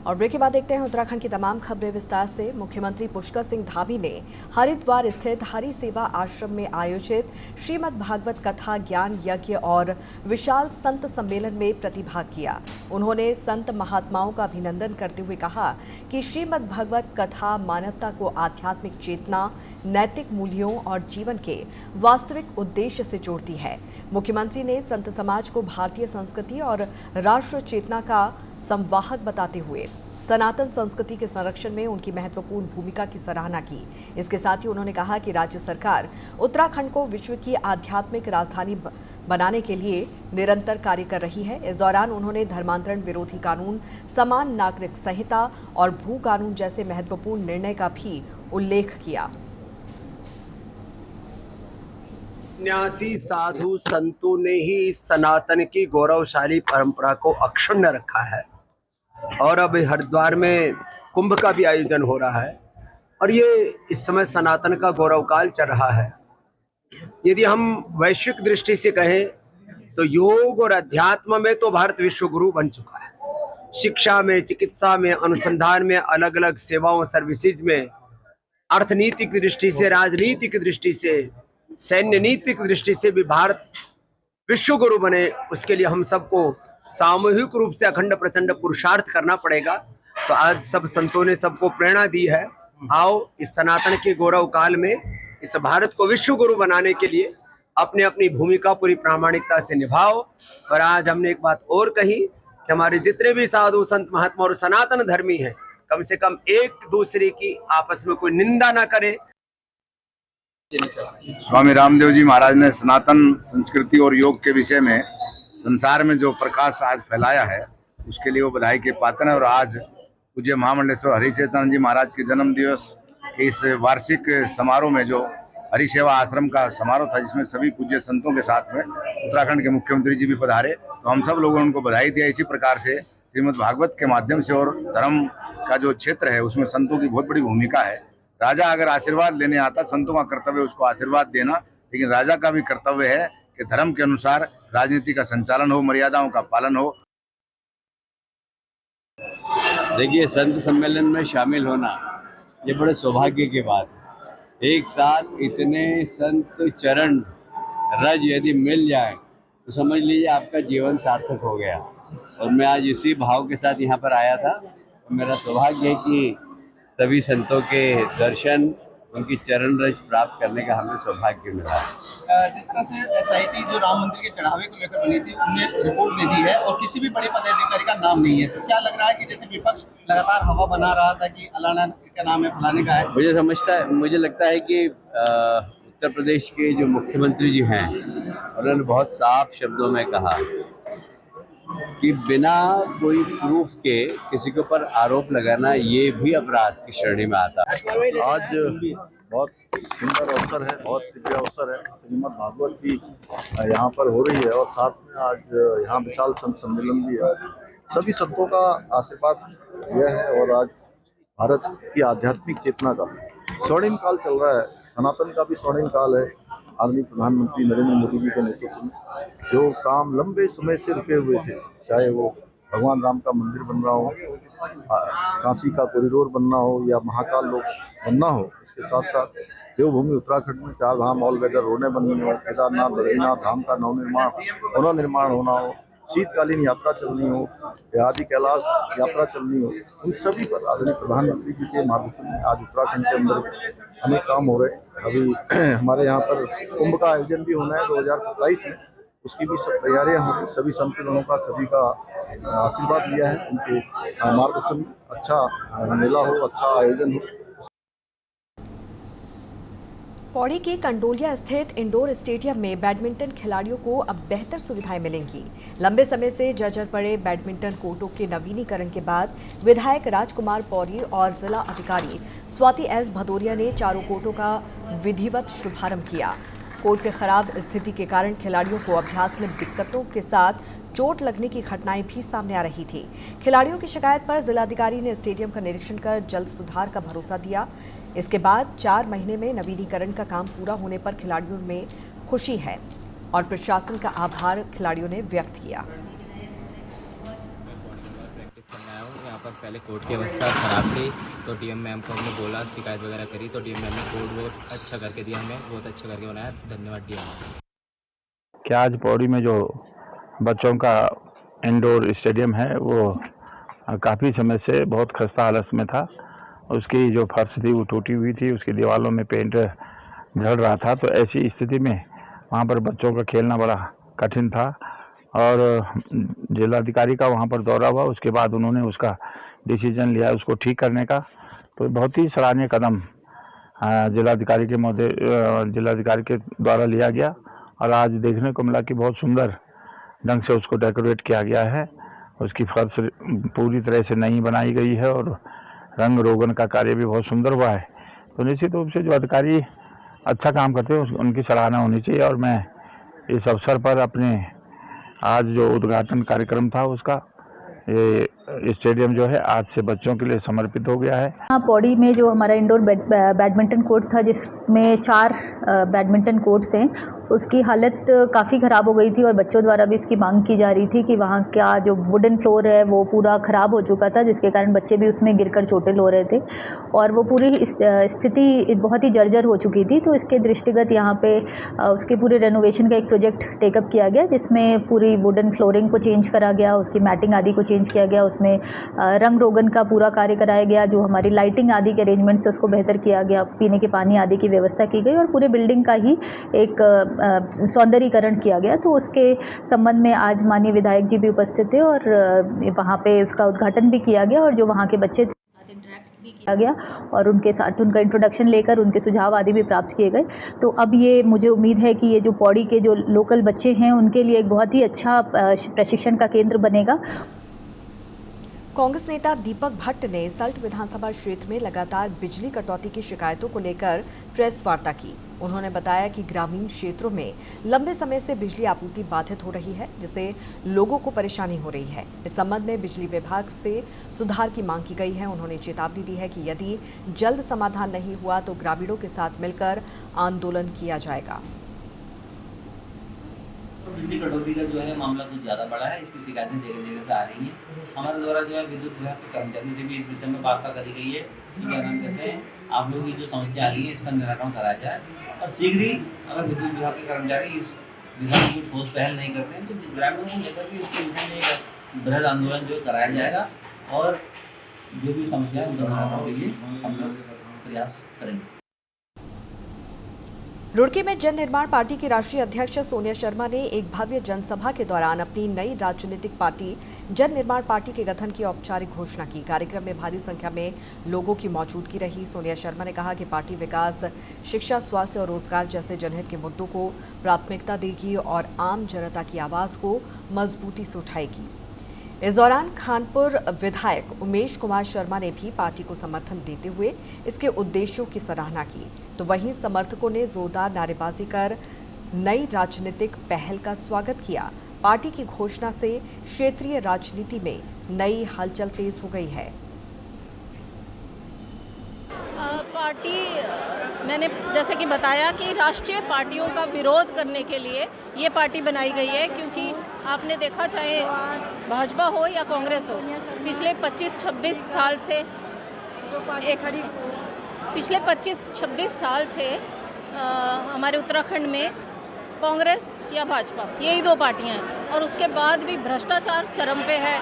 और ब्रेक के बाद देखते हैं उत्तराखंड की तमाम खबरें विस्तार से। मुख्यमंत्री पुष्कर सिंह धामी ने हरिद्वार स्थित हरि सेवा आश्रम में आयोजित श्रीमद् भागवत कथा ज्ञान यज्ञ और विशाल संत सम्मेलन में प्रतिभाग किया। उन्होंने संत महात्माओं का अभिनंदन करते हुए कहा कि श्रीमद् भागवत कथा मानवता को आध्यात्मिक चेतना, नैतिक मूल्यों और जीवन के वास्तविक उद्देश्य से जोड़ती है। मुख्यमंत्री ने संत समाज को भारतीय संस्कृति और राष्ट्र चेतना का संवाहक बताते हुए सनातन संस्कृति के संरक्षण में उनकी महत्वपूर्ण भूमिका की सराहना की। इसके साथ ही उन्होंने कहा कि राज्य सरकार उत्तराखंड को विश्व की आध्यात्मिक राजधानी बनाने के लिए निरंतर कार्य कर रही है। इस दौरान उन्होंने धर्मांतरण विरोधी कानून, समान नागरिक संहिता और भू कानून जैसे महत्वपूर्ण निर्णय का भी उल्लेख किया। सन्यासी साधु संतों ने ही सनातन की गौरवशाली परंपरा को अक्षुण्ण रखा है और अब हरिद्वार में कुंभ का भी आयोजन हो रहा है और ये इस समय सनातन का गौरव काल चल रहा है। यदि हम वैश्विक दृष्टि से कहें तो योग और अध्यात्म में तो भारत विश्व गुरु बन चुका है। शिक्षा में, चिकित्सा में, अनुसंधान में, अलग अलग सेवाओं सर्विसेज में, अर्थनीतिक दृष्टि से, राजनीतिक दृष्टि से, सैन्य नीतिक दृष्टि से भी भारत विश्व गुरु बने, उसके लिए हम सबको सामूहिक रूप से अखंड प्रचंड पुरुषार्थ करना पड़ेगा। तो आज सब संतों ने सबको प्रेरणा दी है, आओ इस सनातन के गौरव काल में इस भारत को विश्व गुरु बनाने के लिए अपने अपनी भूमिका पूरी प्रामाणिकता से निभाओ। और आज हमने एक बात और कही कि हमारे जितने भी साधु संत महात्मा और सनातन धर्मी हैं, कम से कम एक दूसरे की आपस में कोई निंदा ना करे। स्वामी रामदेव जी महाराज ने सनातन संस्कृति और योग के विषय में संसार में जो प्रकाश आज फैलाया है, उसके लिए वो बधाई के पात्र हैं। और आज पूज्य महामंडलेश्वर हरिचेतन जी महाराज के जन्म दिवस के इस वार्षिक समारोह में जो हरि सेवा आश्रम का समारोह था, जिसमें सभी पूज्य संतों के साथ में उत्तराखंड के मुख्यमंत्री जी भी पधारे, तो हम सब लोगों ने उनको बधाई दिया। इसी प्रकार से श्रीमद् भागवत के माध्यम से और धर्म का जो क्षेत्र है उसमें संतों की बहुत बड़ी भूमिका है। राजा अगर आशीर्वाद लेने आता, संतों का कर्तव्य उसको आशीर्वाद देना, लेकिन राजा का भी कर्तव्य है कि धर्म के अनुसार राजनीति का संचालन हो, मर्यादाओं का पालन हो। देखिए, संत सम्मेलन में शामिल होना ये बड़े सौभाग्य की बात है। एक साथ इतने संत चरण रज यदि मिल जाए तो समझ लीजिए आपका जीवन सार्थक हो गया। और मैं आज इसी भाव के साथ यहाँ पर आया था। मेरा सौभाग्य है कि सभी संतों के दर्शन, उनकी चरण रज प्राप्त करने का हमें सौभाग्य मिला। जिस तरह से एसआईटी जो राम मंदिर के चढ़ावे को लेकर बनी थी, उन्हें रिपोर्ट दे दी है और किसी भी बड़े पदाधिकारी का नाम नहीं है, तो क्या लग रहा है कि जैसे विपक्ष लगातार हवा बना रहा था कि अलाना का नाम है, फलाने का है? मुझे लगता है कि उत्तर प्रदेश के जो मुख्यमंत्री जी हैं, उन्होंने बहुत साफ शब्दों में कहा कि बिना कोई प्रूफ के किसी के ऊपर आरोप लगाना ये भी अपराध की श्रेणी में आता है। आज बहुत सुंदर अवसर है, बहुत दिव्य अवसर है। श्रीमद् भागवत की यहाँ पर हो रही है और साथ में आज यहाँ विशाल संत सम्मेलन भी है। सभी संतों का आशीर्वाद यह है और आज भारत की आध्यात्मिक चेतना का स्वर्णिम काल चल रहा है। सनातन का भी स्वर्णिम काल है। आदरणीय प्रधानमंत्री नरेंद्र मोदी जी के नेतृत्व में जो काम लंबे समय से रुके हुए थे, चाहे वो भगवान राम का मंदिर बन रहा हो, काशी का कॉरिडोर बनना हो या महाकाल लोक बनना हो, इसके साथ साथ देवभूमि उत्तराखंड में 4 धाम ऑल वेदर रोडें बननी हो, केदारनाथ बद्रीनाथ धाम का पुनर्निर्माण होना हो, शीतकालीन यात्रा चलनी हो या आदि कैलाश यात्रा चलनी हो, उन सभी पर आदरणीय प्रधानमंत्री जी के मार्गदर्शन में आज उत्तराखंड के अंदर अनेक काम हो रहे हैं। अभी हमारे यहाँ पर कुंभ का आयोजन भी होना है 2027 में, उसकी भी सब तैयारियां हो रही। सभी संतों का सभी का आशीर्वाद लिया है, उनके मार्गदर्शन अच्छा मेला हो, अच्छा आयोजन हो। पौड़ी के कंडोलिया स्थित इंडोर स्टेडियम में बैडमिंटन खिलाड़ियों को अब बेहतर सुविधाएं मिलेंगी। लंबे समय से जर्जर पड़े बैडमिंटन कोर्टों के नवीनीकरण के बाद विधायक राजकुमार पौड़ी और जिला अधिकारी स्वाति एस भदौरिया ने चारों कोर्टों का विधिवत शुभारंभ किया। कोर्ट के खराब स्थिति के कारण खिलाड़ियों को अभ्यास में दिक्कतों के साथ चोट लगने की घटनाएं भी सामने आ रही थी। खिलाड़ियों की शिकायत पर जिलाधिकारी ने स्टेडियम का निरीक्षण कर जल्द सुधार का भरोसा दिया। इसके बाद 4 महीने में नवीनीकरण का काम पूरा होने पर खिलाड़ियों में खुशी है और प्रशासन का आभार खिलाड़ियों ने व्यक्त किया। यहाँ पर पहले कोर्ट की व्यवस्था ख़राब थी, तो डीएम मैम को हमने बोला, शिकायत वगैरह करी, तो डीएम मैम ने कोर्ट बहुत अच्छा करके दिया, हमें बहुत अच्छा करके बनाया। धन्यवाद डीएम। क्या आज पौड़ी में जो बच्चों का इंडोर स्टेडियम है वो काफ़ी समय से बहुत खस्ता हालत में था। उसकी जो फर्श थी वो टूटी हुई थी, उसकी दीवारों में पेंट झड़ रहा था। तो ऐसी स्थिति में वहाँ पर बच्चों का खेलना बड़ा कठिन था और जिलाधिकारी का वहाँ पर दौरा हुआ। उसके बाद उन्होंने उसका डिसीजन लिया उसको ठीक करने का। तो बहुत ही सराहनीय कदम जिलाधिकारी के द्वारा लिया गया और आज देखने को मिला कि बहुत सुंदर ढंग से उसको डेकोरेट किया गया है। उसकी फर्श पूरी तरह से नई बनाई गई है और रंग रोगन का कार्य भी बहुत सुंदर हुआ है। तो निश्चित रूप से जो अधिकारी अच्छा काम करते हैं उनकी सराहना होनी चाहिए। और मैं इस अवसर पर अपने आज जो उद्घाटन कार्यक्रम था उसका, ये स्टेडियम जो है आज से बच्चों के लिए समर्पित हो गया है। यहाँ पौड़ी में जो हमारा इंडोर बैडमिंटन कोर्ट था, जिसमें 4 बैडमिंटन कोर्ट्स हैं, उसकी हालत काफ़ी ख़राब हो गई थी और बच्चों द्वारा भी इसकी मांग की जा रही थी कि वहाँ का जो वुडन फ्लोर है वो पूरा ख़राब हो चुका था, जिसके कारण बच्चे भी उसमें गिरकर चोटिल हो रहे थे और वो पूरी स्थिति बहुत ही जर्जर हो चुकी थी। तो इसके दृष्टिगत यहाँ पे उसके पूरे रेनोवेशन का एक प्रोजेक्ट टेकअप किया गया, जिसमें पूरी वुडन फ्लोरिंग को चेंज करा गया, उसकी मैटिंग आदि को चेंज किया गया, उसमें रंग रोगन का पूरा कार्य कराया गया, जो हमारी लाइटिंग आदि के अरेंजमेंट्स है उसको बेहतर किया गया, पीने के पानी आदि की व्यवस्था की गई और पूरे बिल्डिंग का ही एक सौंदर्यीकरण किया गया। तो उसके संबंध में आज माननीय विधायक जी भी उपस्थित थे और वहाँ पे उसका उद्घाटन भी किया गया और जो वहाँ के बच्चे इंटरेक्ट भी किया गया और उनके साथ उनका इंट्रोडक्शन लेकर उनके सुझाव आदि भी प्राप्त किए गए। तो अब ये मुझे उम्मीद है कि ये जो पौड़ी के जो लोकल बच्चे हैं उनके लिए एक बहुत ही अच्छा प्रशिक्षण का केंद्र बनेगा। कांग्रेस नेता दीपक भट्ट ने सल्ट विधानसभा क्षेत्र में लगातार बिजली कटौती की शिकायतों को लेकर प्रेस वार्ता की। उन्होंने बताया कि ग्रामीण क्षेत्रों में लंबे समय से बिजली आपूर्ति बाधित हो रही है, जिससे लोगों को परेशानी हो रही है। इस संबंध में बिजली विभाग से सुधार की मांग की गई है। उन्होंने चेतावनी दी है कि यदि जल्द समाधान नहीं हुआ तो ग्रामीणों के साथ मिलकर आंदोलन किया जाएगा। बिजली कटौती का जो है मामला कुछ ज़्यादा बड़ा है, इसकी शिकायतें जगह जगह से आ रही हैं। हमारे द्वारा जो है विद्युत विभाग के कर्मचारियों से भी इस विषय में वार्ता करी गई है कि क्या नाम कहते हैं, आप लोगों की जो समस्या आ रही है इसका निराकरण कराया जाए और शीघ्र ही अगर विद्युत विभाग के कर्मचारी इस दिशा में कुछ ठोस पहल नहीं करते हैं तो ग्रामीणों को लेकर भी इसके विषय में एक बृहद आंदोलन जो कराया जाएगा और जो भी समस्या है उनका निराकरण के लिए हम लोग प्रयास करेंगे। रुड़की में जन निर्माण पार्टी की राष्ट्रीय अध्यक्ष सोनिया शर्मा ने एक भव्य जनसभा के दौरान अपनी नई राजनीतिक पार्टी जन निर्माण पार्टी के गठन की औपचारिक घोषणा की। कार्यक्रम में भारी संख्या में लोगों की मौजूदगी रही। सोनिया शर्मा ने कहा कि पार्टी विकास, शिक्षा, स्वास्थ्य और रोजगार जैसे जनहित के मुद्दों को प्राथमिकता देगी और आम जनता की आवाज को मजबूती से उठाएगी। इस दौरान खानपुर विधायक उमेश कुमार शर्मा ने भी पार्टी को समर्थन देते हुए इसके उद्देश्यों की सराहना की। तो वहीं समर्थकों ने जोरदार नारेबाजी कर नई राजनीतिक पहल का स्वागत किया। पार्टी की घोषणा से क्षेत्रीय राजनीति में नई हलचल तेज हो गई है। पार्टी मैंने जैसे कि बताया कि राष्ट्रीय पार्टियों का विरोध करने के लिए ये पार्टी बनाई गई है, क्योंकि आपने देखा चाहे भाजपा हो या कांग्रेस हो, पिछले 25-26 साल से पिछले 25-26 साल से हमारे उत्तराखंड में कांग्रेस या भाजपा यही 2 पार्टियां हैं और उसके बाद भी भ्रष्टाचार चरम पे है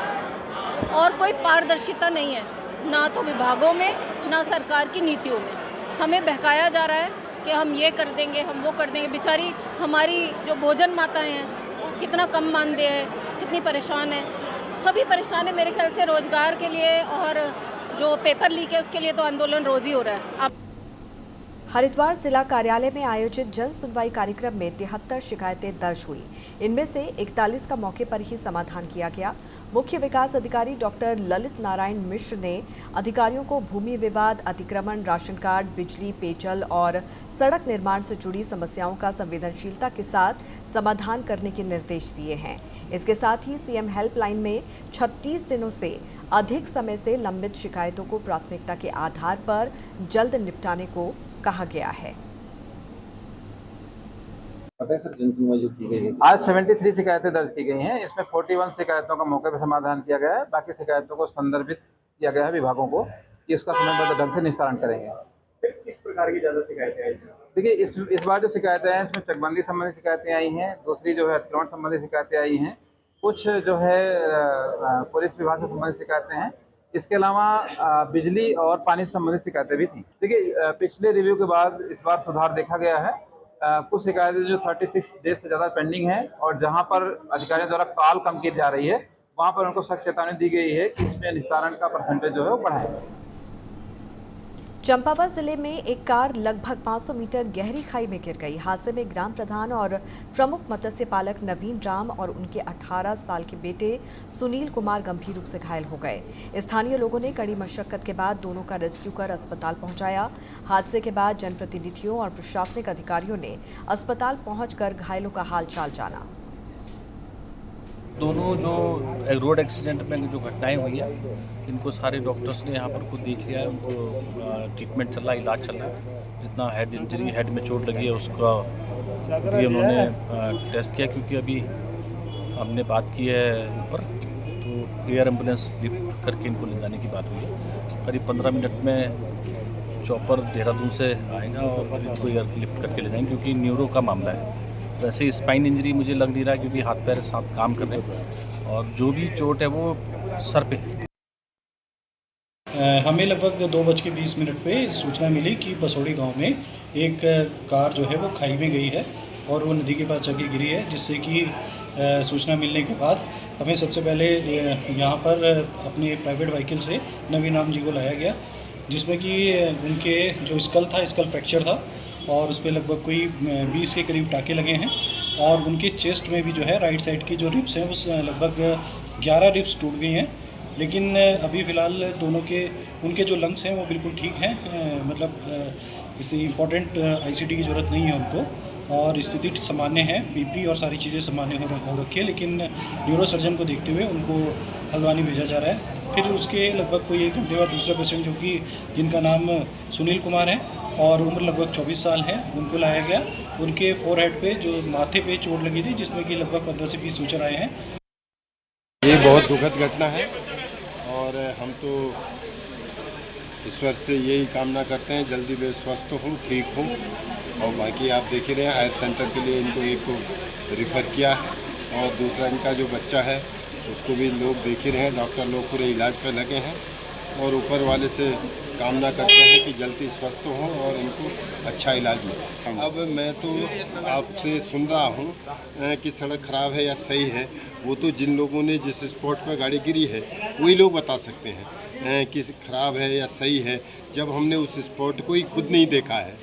और कोई पारदर्शिता नहीं है, ना तो विभागों में ना सरकार की नीतियों में। हमें बहकाया जा रहा है कि हम ये कर देंगे, हम वो कर देंगे। बेचारी हमारी जो भोजन माताएं हैं वो कितना कम मानदेय है, कितनी परेशान है, सभी परेशान है। मेरे ख्याल से रोजगार के लिए और जो पेपर लीक है उसके लिए तो आंदोलन रोज ही हो रहा है। हरिद्वार जिला कार्यालय में आयोजित जन सुनवाई कार्यक्रम में 73 शिकायतें दर्ज हुई। इनमें से 41 का मौके पर ही समाधान किया गया। मुख्य विकास अधिकारी डॉक्टर ललित नारायण मिश्र ने अधिकारियों को भूमि विवाद, अतिक्रमण, राशन कार्ड, बिजली, पेयजल और सड़क निर्माण से जुड़ी समस्याओं का संवेदनशीलता के साथ समाधान करने के निर्देश दिए हैं। इसके साथ ही सीएम हेल्पलाइन में 36 दिनों से अधिक समय से लंबित शिकायतों को प्राथमिकता के आधार पर जल्द निपटाने को कहा गया है। सर जन सुनवाई जो की गई है, आज 73 शिकायतें दर्ज की गई हैं। इसमें 41 शिकायतों का मौके पर समाधान किया गया है। बाकी शिकायतों को संदर्भित किया गया है विभागों को कि उसका समयबद्ध ढंग से निस्तारण करेंगे। किस प्रकार की ज़्यादा शिकायतें आई हैं? देखिए, इस बार जो शिकायतें हैं इसमें चकबंदी संबंधी शिकायतें आई हैं, दूसरी जो है अतिक्रमण संबंधी शिकायतें आई हैं, कुछ जो है पुलिस विभाग से संबंधित शिकायतें हैं। इसके अलावा बिजली और पानी से संबंधित शिकायतें भी थी। देखिए, पिछले रिव्यू के बाद इस बार सुधार देखा गया है। कुछ शिकायतें जो 36 डेज से ज़्यादा पेंडिंग है और जहां पर अधिकारियों द्वारा कॉल कम की जा रही है वहां पर उनको सख्त चेतावनी दी गई है कि इसमें निस्तारण का परसेंटेज जो है वो बढ़ाएं। चंपावत जिले में एक कार लगभग 500 मीटर गहरी खाई में गिर गई। हादसे में ग्राम प्रधान और प्रमुख मत्स्य पालक नवीन राम और उनके 18 साल के बेटे सुनील कुमार गंभीर रूप से घायल हो गए। स्थानीय लोगों ने कड़ी मशक्कत के बाद दोनों का रेस्क्यू कर अस्पताल पहुंचाया। हादसे के बाद जनप्रतिनिधियों और प्रशासनिक अधिकारियों ने अस्पताल पहुंचकर घायलों का हालचाल जाना। दोनों जो रोड एक्सीडेंट में जो घटनाएं हुई है, इनको सारे डॉक्टर्स ने यहाँ पर खुद देख लिया है। उनको ट्रीटमेंट चल रहा है, इलाज चल रहा है। जितना हेड इंजरी, हेड में चोट लगी है उसका भी उन्होंने टेस्ट किया, क्योंकि अभी हमने बात की है ऊपर, तो एयर एम्बुलेंस लिफ्ट करके इनको ले जाने की बात हुई है। करीब 15 मिनट में चॉपर देहरादून से आएगा और इनको एयर लिफ्ट करके ले जाएंगे, क्योंकि न्यूरो का मामला है। वैसे स्पाइन इंजरी मुझे लग नहीं रहा है, क्योंकि हाथ पैर साथ काम कर रहे हैं और जो भी चोट है वो सर पे है। हमें लगभग 2:20 पे सूचना मिली कि बसोड़ी गांव में एक कार जो है वो खाई में गई है और वो नदी के पास जाके गिरी है, जिससे कि सूचना मिलने के बाद हमें सबसे पहले यहाँ पर अपने प्राइवेट व्हीकल से नवीन राम जी को लाया गया, जिसमें कि उनके जो स्कल फ्रैक्चर था और उस पर लगभग कोई 20 के करीब टाके लगे हैं और उनके चेस्ट में भी जो है राइट साइड की जो रिब्स हैं उस लगभग 11 रिब्स टूट गई हैं। लेकिन अभी फ़िलहाल दोनों के उनके जो लंग्स हैं वो बिल्कुल ठीक हैं, मतलब इसे इम्पोर्टेंट आईसीटी की ज़रूरत नहीं है उनको और स्थिति सामान्य है। बीपी और सारी चीज़ें सामान्य हो रखी है, लेकिन न्यूरो सर्जन को देखते हुए उनको हल्द्वानी भेजा जा रहा है। फिर उसके लगभग कोई 1 घंटे बाद दूसरा पेशेंट, जो कि जिनका नाम सुनील कुमार है और उम्र लगभग 24 साल है, उनको लाया गया। उनके फोरहेड पे जो माथे पे चोट लगी थी, जिसमें कि लगभग 15 से 20 सूचर आए हैं। ये बहुत दुखद घटना है और हम तो ईश्वर से यही कामना करते हैं जल्दी वे स्वस्थ हों, ठीक हों। और बाकी आप देख ही रहे हैं, आयुष सेंटर के लिए इनको एक को रिफ़र किया है और दूसरा इनका जो बच्चा है उसको भी लोग देख ही रहे हैं। डॉक्टर लोग पूरे इलाज पर लगे हैं और ऊपर वाले से कामना करते हैं कि जल्दी स्वस्थ हों और इनको अच्छा इलाज मिले। अब मैं तो आपसे सुन रहा हूँ कि सड़क ख़राब है या सही है, वो तो जिन लोगों ने जिस स्पॉट पर गाड़ी गिरी है वही लोग बता सकते हैं कि ख़राब है या सही है, जब हमने उस स्पॉट को ही खुद नहीं देखा है।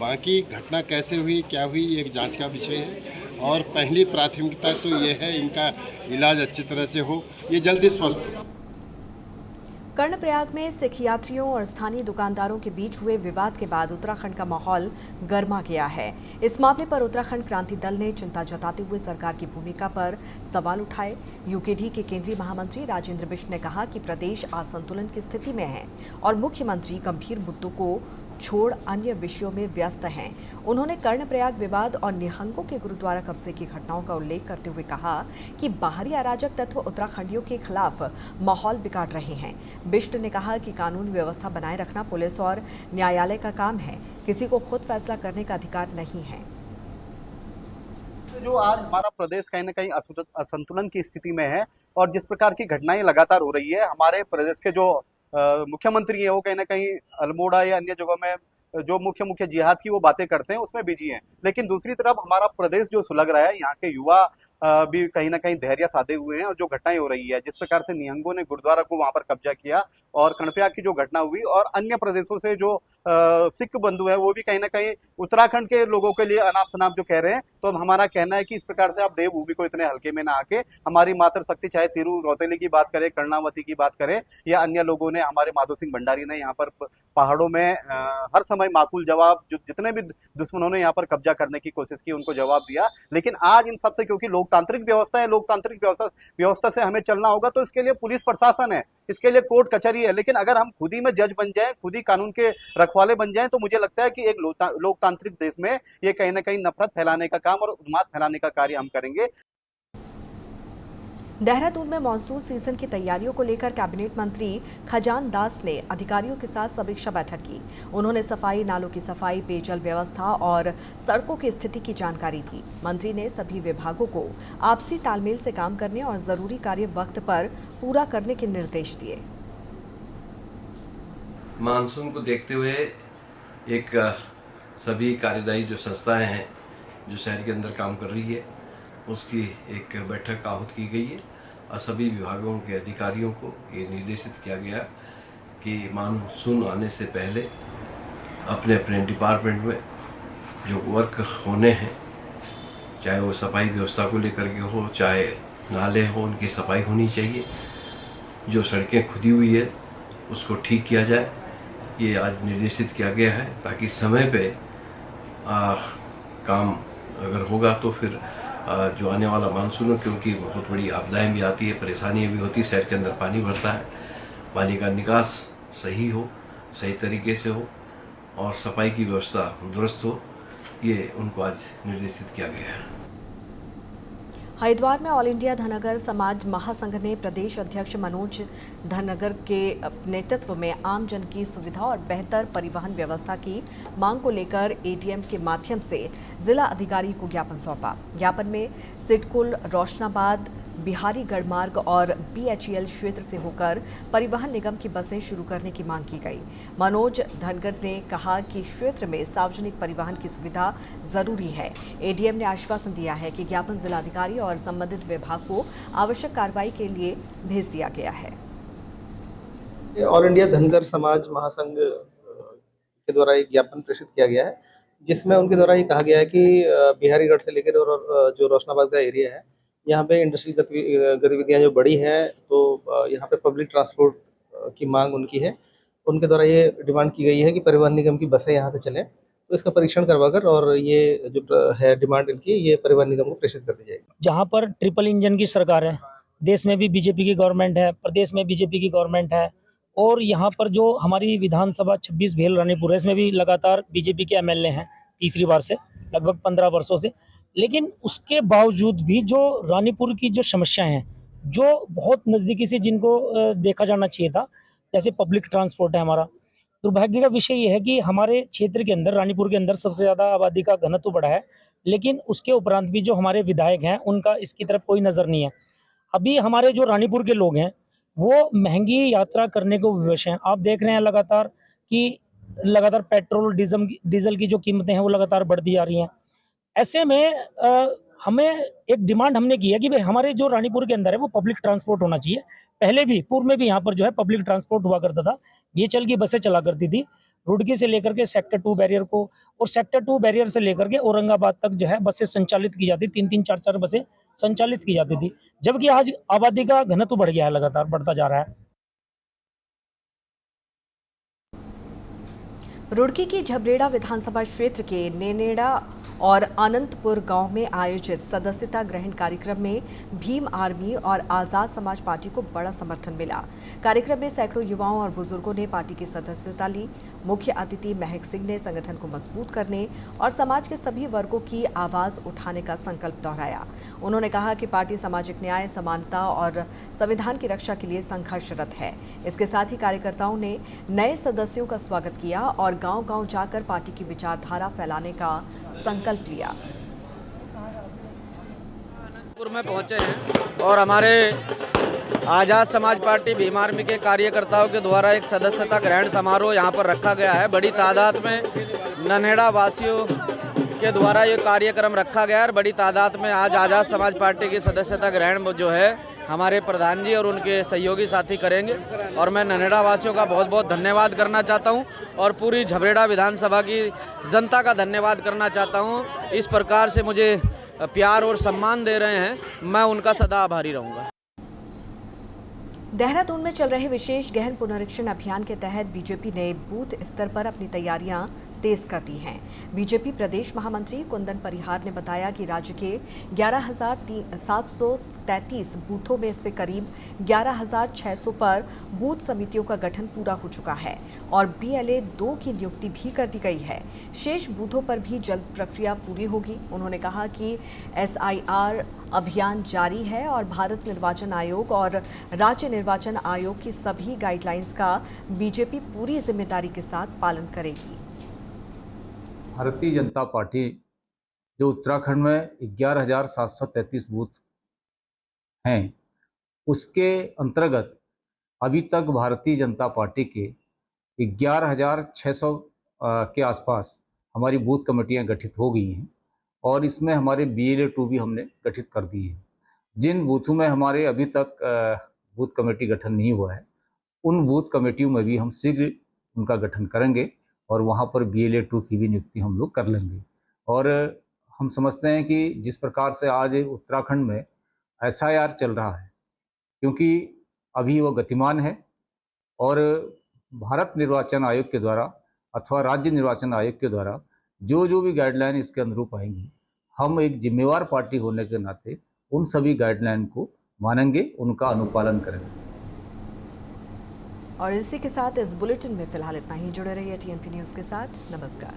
बाकी घटना कैसे हुई, क्या हुई, एक जांच का विषय है और पहली प्राथमिकता तो ये है इनका इलाज अच्छी तरह से हो, ये जल्दी स्वस्थ हो। कर्णप्रयाग में सिख यात्रियों और स्थानीय दुकानदारों के बीच हुए विवाद के बाद उत्तराखंड का माहौल गर्मा गया है। इस मामले पर उत्तराखंड क्रांति दल ने चिंता जताते हुए सरकार की भूमिका पर सवाल उठाए। यूकेडी के केंद्रीय महामंत्री राजेंद्र बिष्ट ने कहा कि प्रदेश असंतुलन की स्थिति में है और मुख्यमंत्री गंभीर मुद्दों को छोड़ अन्य विषयों में व्यस्त हैं। उन्होंने कर्णप्रयाग विवाद और निहंगों के गुरुद्वारा कब्जे की घटनाओं का उल्लेख करते हुए कहा कि बाहरी अराजक तत्व उत्तराखंडियों के खिलाफ माहौल बिगाड़ रहे हैं। बिष्ट ने कहा कि कानून व्यवस्था बनाए रखना पुलिस और न्यायालय का काम है, किसी को खुद फैसला करने का अधिकार नहीं है। जो आज हमारा प्रदेश कहीं ना कहीं असंतुलन की स्थिति में है और जिस प्रकार की घटनाएं लगातार हो रही है, हमारे प्रदेश के जो मुख्यमंत्री है वो कहीं ना कहीं अल्मोड़ा या अन्य जगहों में जो मुख्य जिहाद की वो बातें करते हैं उसमें बिजी हैं। लेकिन दूसरी तरफ हमारा प्रदेश जो सुलग रहा है, यहाँ के युवा भी कहीं ना कहीं धैर्य साधे हुए हैं और जो घटनाएं हो रही है, जिस प्रकार से निहंगों ने गुरुद्वारा को वहां पर कब्जा किया और कर्णप्रयाग की जो घटना हुई और अन्य प्रदेशों से जो सिख बंधु है वो भी कहीं ना कहीं उत्तराखंड के लोगों के लिए अनाप शनाप जो कह रहे हैं, तो हमारा कहना है कि इस प्रकार से आप देवभूमि को इतने हल्के में ना आके हमारी मातृशक्ति, चाहे तिरु रौतेली की बात करें, कर्णावती की बात करें या अन्य लोगों ने, हमारे माधो सिंह भंडारी ने यहाँ पर पहाड़ों में हर समय माकूल जवाब, जो जितने भी दुश्मनों ने यहाँ पर कब्जा करने की कोशिश की उनको जवाब दिया। लेकिन आज इन सबसे, क्योंकि लोकतांत्रिक व्यवस्था है, लोकतांत्रिक व्यवस्था से हमें चलना होगा, तो इसके लिए पुलिस प्रशासन है, इसके लिए कोर्ट कचहरी है। लेकिन अगर हम खुद ही में जज बन जाएं, खुद ही कानून के रखवाले बन जाएं, तो मुझे लगता है कि एक लोकतांत्रिक देश में ये कहीं ना कहीं नफरत फैलाने का काम और उन्माद फैलाने का कार्य हम करेंगे। देहरादून में मानसून सीजन की तैयारियों को लेकर कैबिनेट मंत्री खजान दास ने अधिकारियों के साथ समीक्षा बैठक की। उन्होंने सफाई, नालों की सफाई, पेयजल व्यवस्था और सड़कों की स्थिति की जानकारी दी। मंत्री ने सभी विभागों को आपसी तालमेल से काम करने और जरूरी कार्य वक्त पर पूरा करने के निर्देश दिए। मानसून को देखते हुए एक सभी कार्यदायी जो संस्थाएं हैं जो शहर के अंदर काम कर रही है उसकी एक बैठक आहूत की गई है और सभी विभागों के अधिकारियों को ये निर्देशित किया गया कि मानसून आने से पहले अपने अपने डिपार्टमेंट में जो वर्क होने हैं, चाहे वो सफाई व्यवस्था को लेकर के हो, चाहे नाले हो, उनकी सफाई होनी चाहिए। जो सड़कें खुदी हुई है उसको ठीक किया जाए, ये आज निर्देशित किया गया है ताकि समय पे काम अगर होगा तो फिर जो आने वाला मानसून है, क्योंकि बहुत बड़ी आपदाएं भी आती है, परेशानियां भी होती है, शहर के अंदर पानी भरता है, पानी का निकास सही हो, सही तरीके से हो और सफाई की व्यवस्था दुरुस्त हो, ये उनको आज निर्देशित किया गया है। हरिद्वार में ऑल इंडिया धनगर समाज महासंघ ने प्रदेश अध्यक्ष मनोज धनगर के नेतृत्व में आम जन की सुविधा और बेहतर परिवहन व्यवस्था की मांग को लेकर एडीएम के माध्यम से जिला अधिकारी को ज्ञापन सौंपा। ज्ञापन में सिडकुल, रोशनाबाद, बिहारीगढ़ मार्ग और बीएचईएल क्षेत्र से होकर परिवहन निगम की बसें शुरू करने की मांग की गई। मनोज धनगर ने कहा कि क्षेत्र में सार्वजनिक परिवहन की सुविधा जरूरी है। एडीएम ने आश्वासन दिया है कि ज्ञापन जिलाधिकारी और संबंधित विभाग को आवश्यक कार्रवाई के लिए भेज दिया गया है। ऑल इंडिया धनगर समाज महासंघ के द्वारा एक ज्ञापन प्रेषित किया गया है, जिसमें उनके द्वारा ये कहा गया है कि बिहारीगढ़ से लेकर और जो रोशनाबाद का एरिया है, यहाँ पे इंडस्ट्रियल गतिविधियाँ जो बड़ी हैं, तो यहाँ पे पब्लिक ट्रांसपोर्ट की मांग उनकी है। उनके द्वारा ये डिमांड की गई है कि परिवहन निगम की बसें यहाँ से चलें, तो इसका परीक्षण करवाकर और ये जो है डिमांड इनकी, ये परिवहन निगम को प्रेषित कर दी जाएगी। जहाँ पर ट्रिपल इंजन की सरकार है, देश में भी बीजेपी की गवर्नमेंट है, प्रदेश में बीजेपी की गवर्नमेंट है, और यहाँ पर जो हमारी विधानसभा 26 भेल रानीपुर है, इसमें भी लगातार बीजेपी के एमएलए हैं तीसरी बार से, लगभग 15 वर्षों से। लेकिन उसके बावजूद भी जो रानीपुर की जो समस्याएं हैं, जो बहुत नज़दीकी से जिनको देखा जाना चाहिए था, जैसे पब्लिक ट्रांसपोर्ट है हमारा, दुर्भाग्य का विषय ये है कि हमारे क्षेत्र के अंदर, रानीपुर के अंदर सबसे ज़्यादा आबादी का घनत्व बढ़ा है, लेकिन उसके उपरांत भी जो हमारे विधायक हैं उनका इसकी तरफ कोई नज़र नहीं है। अभी हमारे जो रानीपुर के लोग हैं वो महंगी यात्रा करने को विवश हैं। आप देख रहे हैं लगातार पेट्रोल डीजल की जो कीमतें हैं वो लगातार बढ़ती जा रही हैं। ऐसे में हमें एक डिमांड हमने की है कि भाई हमारे जो रानीपुर के अंदर है वो पब्लिक ट्रांसपोर्ट होना चाहिए। पहले भी, पूर्व में भी यहाँ पर जो है पब्लिक ट्रांसपोर्ट हुआ करता था, बीएचईएल की बसें चला करती थी, रुड़की से लेकर के सेक्टर 2 बैरियर को, और सेक्टर 2 बैरियर से लेकर के औरंगाबाद तक जो है बसें संचालित की जाती, 3-3, 4-4 बसें संचालित की जाती थी। जबकि आज आबादी का घनत्व बढ़ गया है, लगातार बढ़ता जा रहा है। रुड़की की झबरेड़ा विधानसभा क्षेत्र के नेनेड़ा और अनंतपुर गांव में आयोजित सदस्यता ग्रहण कार्यक्रम में भीम आर्मी और आज़ाद समाज पार्टी को बड़ा समर्थन मिला। कार्यक्रम में सैकड़ों युवाओं और बुजुर्गों ने पार्टी की सदस्यता ली। मुख्य अतिथि महक सिंह ने संगठन को मजबूत करने और समाज के सभी वर्गों की आवाज़ उठाने का संकल्प दोहराया। उन्होंने कहा कि पार्टी सामाजिक न्याय, समानता और संविधान की रक्षा के लिए संघर्षरत है। इसके साथ ही कार्यकर्ताओं ने नए सदस्यों का स्वागत किया और गांव-गांव जाकर पार्टी की विचारधारा फैलाने का संकल्प लिया। अनंतपुर में पहुंचे हैं और हमारे आज़ाद समाज पार्टी भीम आर्मी के कार्यकर्ताओं के द्वारा एक सदस्यता ग्रहण समारोह यहां पर रखा गया है। बड़ी तादाद में ननेड़ा वासियों के द्वारा ये कार्यक्रम रखा गया है। बड़ी तादाद में आज आज़ाद समाज पार्टी की सदस्यता ग्रहण जो है हमारे प्रधान जी और उनके सहयोगी साथी करेंगे, और मैं ननेड़ा वासियों का बहुत बहुत धन्यवाद करना चाहता हूं और पूरी झबरेड़ा विधानसभा की जनता का धन्यवाद करना चाहता हूं। इस प्रकार से मुझे प्यार और सम्मान दे रहे हैं, मैं उनका सदा आभारी रहूंगा। देहरादून में चल रहे विशेष गहन पुनरीक्षण अभियान के तहत बीजेपी ने बूथ स्तर पर अपनी तैयारियां तेज कर दी हैं। बीजेपी प्रदेश महामंत्री कुंदन परिहार ने बताया कि राज्य के 11,733 बूथों में से करीब 11,600 पर बूथ समितियों का गठन पूरा हो चुका है और BLA 2 की नियुक्ति भी कर दी गई है। शेष बूथों पर भी जल्द प्रक्रिया पूरी होगी। उन्होंने कहा कि SIR अभियान जारी है और भारत निर्वाचन आयोग और राज्य निर्वाचन आयोग की सभी गाइडलाइंस का बीजेपी पूरी जिम्मेदारी के साथ पालन करेगी। भारतीय जनता पार्टी जो उत्तराखंड में 11,733 बूथ हैं, उसके अंतर्गत अभी तक भारतीय जनता पार्टी के 11,600 के आसपास हमारी बूथ कमेटियां गठित हो गई हैं और इसमें हमारे BLA 2 भी हमने गठित कर दी है। जिन बूथों में हमारे अभी तक बूथ कमेटी गठन नहीं हुआ है, उन बूथ कमेटियों में भी हम शीघ्र उनका गठन करेंगे और वहाँ पर BLA 2 की भी नियुक्ति हम लोग कर लेंगे। और हम समझते हैं कि जिस प्रकार से आज उत्तराखंड में SIR चल रहा है, क्योंकि अभी वो गतिमान है और भारत निर्वाचन आयोग के द्वारा अथवा राज्य निर्वाचन आयोग के द्वारा जो भी गाइडलाइन इसके अनुरूप आएंगी, हम एक जिम्मेवार पार्टी होने के नाते उन सभी गाइडलाइन को मानेंगे, उनका अनुपालन करेंगे। और इसी के साथ इस बुलेटिन में फिलहाल इतना ही। जुड़े रहिए TMP न्यूज़ के साथ। नमस्कार।